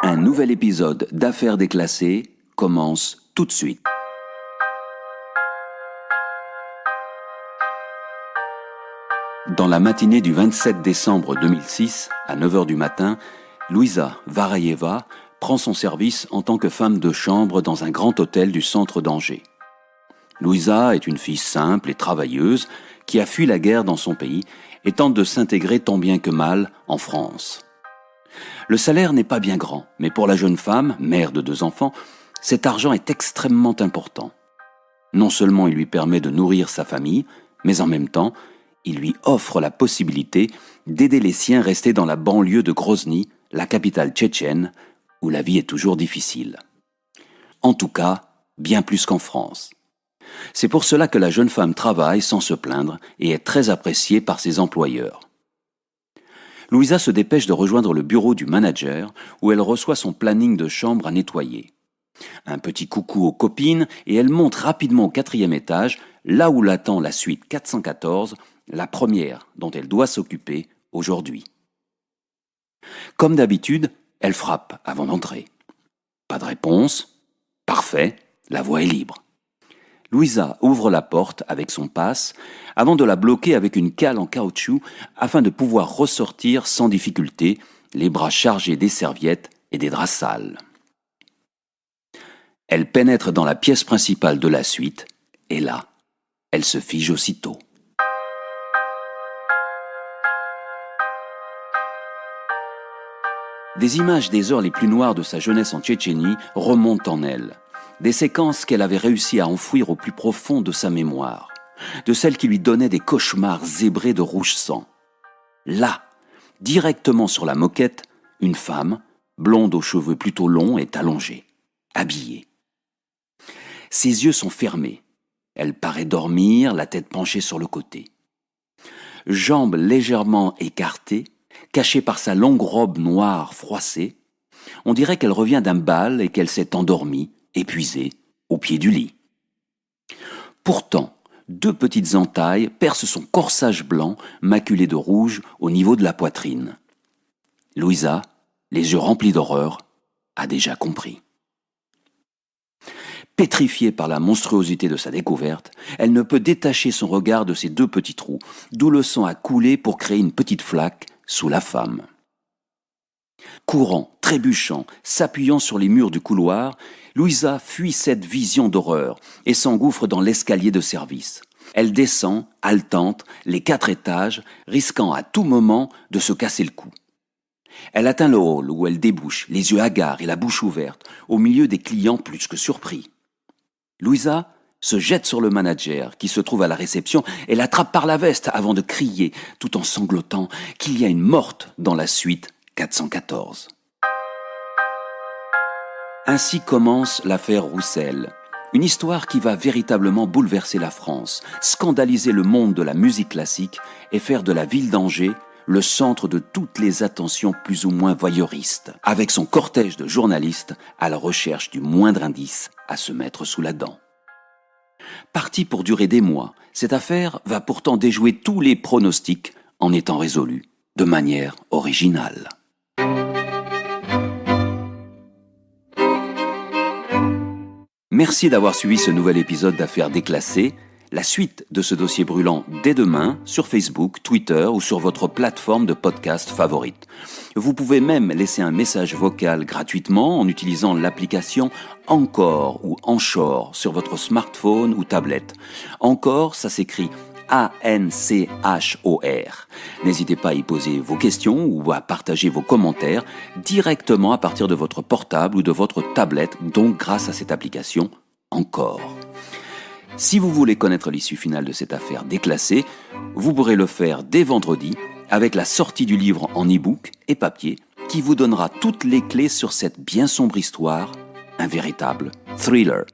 Un nouvel épisode d'Affaires déclassées commence tout de suite. Dans la matinée du 27 décembre 2006, à 9h du matin, Louisa Varayeva prend son service en tant que femme de chambre dans un grand hôtel du centre d'Angers. Louisa est une fille simple et travailleuse qui a fui la guerre dans son pays et tente de s'intégrer tant bien que mal en France. Le salaire n'est pas bien grand, mais pour la jeune femme, mère de 2 enfants, cet argent est extrêmement important. Non seulement il lui permet de nourrir sa famille, mais en même temps, il lui offre la possibilité d'aider les siens restés dans la banlieue de Grozny, la capitale tchétchène, où la vie est toujours difficile. En tout cas, bien plus qu'en France. C'est pour cela que la jeune femme travaille sans se plaindre et est très appréciée par ses employeurs. Louisa se dépêche de rejoindre le bureau du manager où elle reçoit son planning de chambre à nettoyer. Un petit coucou aux copines et elle monte rapidement au 4e étage, là où l'attend la suite 414, la première dont elle doit s'occuper aujourd'hui. Comme d'habitude, elle frappe avant d'entrer. Pas de réponse. Parfait, la voie est libre. Louisa ouvre la porte avec son passe avant de la bloquer avec une cale en caoutchouc afin de pouvoir ressortir sans difficulté, les bras chargés des serviettes et des draps sales. Elle pénètre dans la pièce principale de la suite et là, elle se fige aussitôt. Des images des heures les plus noires de sa jeunesse en Tchétchénie remontent en elle. Des séquences qu'elle avait réussi à enfouir au plus profond de sa mémoire, de celles qui lui donnaient des cauchemars zébrés de rouge sang. Là, directement sur la moquette, une femme, blonde aux cheveux plutôt longs, est allongée, habillée. Ses yeux sont fermés. Elle paraît dormir, la tête penchée sur le côté. Jambes légèrement écartées, cachée par sa longue robe noire froissée, on dirait qu'elle revient d'un bal et qu'elle s'est endormie, épuisée, au pied du lit. Pourtant, 2 petites entailles percent son corsage blanc, maculé de rouge, au niveau de la poitrine. Louisa, les yeux remplis d'horreur, a déjà compris. Pétrifiée par la monstruosité de sa découverte, elle ne peut détacher son regard de ces 2 petits trous, d'où le sang a coulé pour créer une petite flaque sous la femme. Courant, trébuchant, s'appuyant sur les murs du couloir, Louisa fuit cette vision d'horreur et s'engouffre dans l'escalier de service. Elle descend, haletante, les 4 étages, risquant à tout moment de se casser le cou. Elle atteint le hall où elle débouche, les yeux hagards et la bouche ouverte, au milieu des clients plus que surpris. Louisa se jette sur le manager qui se trouve à la réception et l'attrape par la veste avant de crier, tout en sanglotant, qu'il y a une morte dans la suite 414. Ainsi commence l'affaire Roussel, une histoire qui va véritablement bouleverser la France, scandaliser le monde de la musique classique et faire de la ville d'Angers le centre de toutes les attentions plus ou moins voyeuristes, avec son cortège de journalistes à la recherche du moindre indice à se mettre sous la dent. Partie pour durer des mois, cette affaire va pourtant déjouer tous les pronostics en étant résolue de manière originale. Merci d'avoir suivi ce nouvel épisode d'Affaires déclassées. La suite de ce dossier brûlant dès demain sur Facebook, Twitter ou sur votre plateforme de podcast favorite. Vous pouvez même laisser un message vocal gratuitement en utilisant l'application Encore ou Anchor sur votre smartphone ou tablette. Encore, ça s'écrit A-N-C-H-O-R. N'hésitez pas à y poser vos questions ou à partager vos commentaires directement à partir de votre portable ou de votre tablette, donc grâce à cette application Encore. Si vous voulez connaître l'issue finale de cette affaire déclassée, vous pourrez le faire dès vendredi avec la sortie du livre en e-book et papier qui vous donnera toutes les clés sur cette bien sombre histoire, un véritable thriller.